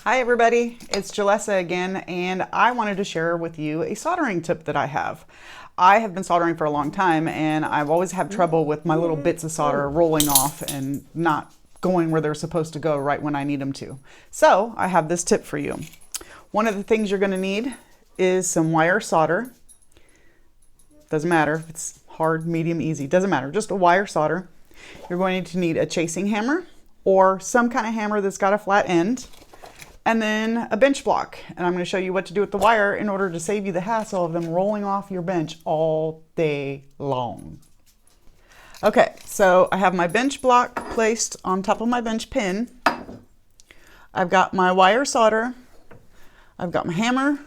Hi everybody, it's Jalessa again, and I wanted to share with you a soldering tip that I have. I have been soldering for a long time, and I've always had trouble with my little bits of solder rolling off and not going where they're supposed to go right when I need them to. So I have this tip for you. One of the things you're going to need is some wire solder. Doesn't matter if it's hard, medium, easy, doesn't matter, just a wire solder. You're going to need a chasing hammer or some kind of hammer that's got a flat end, and then a bench block. And I'm going to show you what to do with the wire in order to save you the hassle of them rolling off your bench all day long. Okay, so I have my bench block placed on top of my bench pin. I've got my wire solder, I've got my hammer,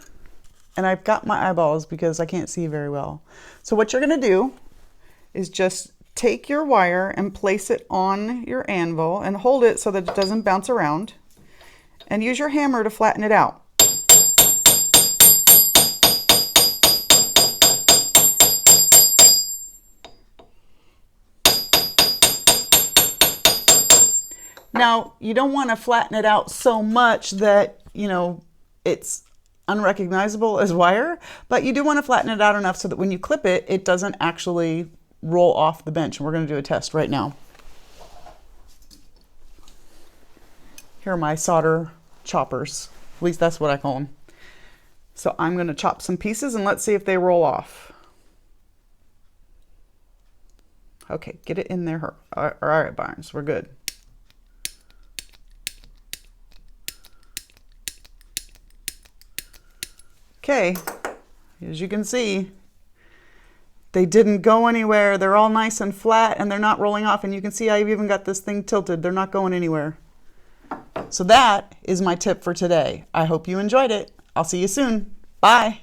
and I've got my eyeballs because I can't see very well. So what you're going to do is just take your wire and place it on your anvil and hold it so that it doesn't bounce around. And use your hammer to flatten it out. Now, you don't want to flatten it out so much that, it's unrecognizable as wire, but you do want to flatten it out enough so that when you clip it, it doesn't actually roll off the bench. And we're going to do a test right now. Here are my solder choppers. At least that's what I call them. So I'm going to chop some pieces and let's see if they roll off. Okay, get it in there. All right, Barnes, we're good. Okay, as you can see, they didn't go anywhere. They're all nice and flat and they're not rolling off. And you can see I've even got this thing tilted. They're not going anywhere. So that is my tip for today. I hope you enjoyed it. I'll see you soon. Bye.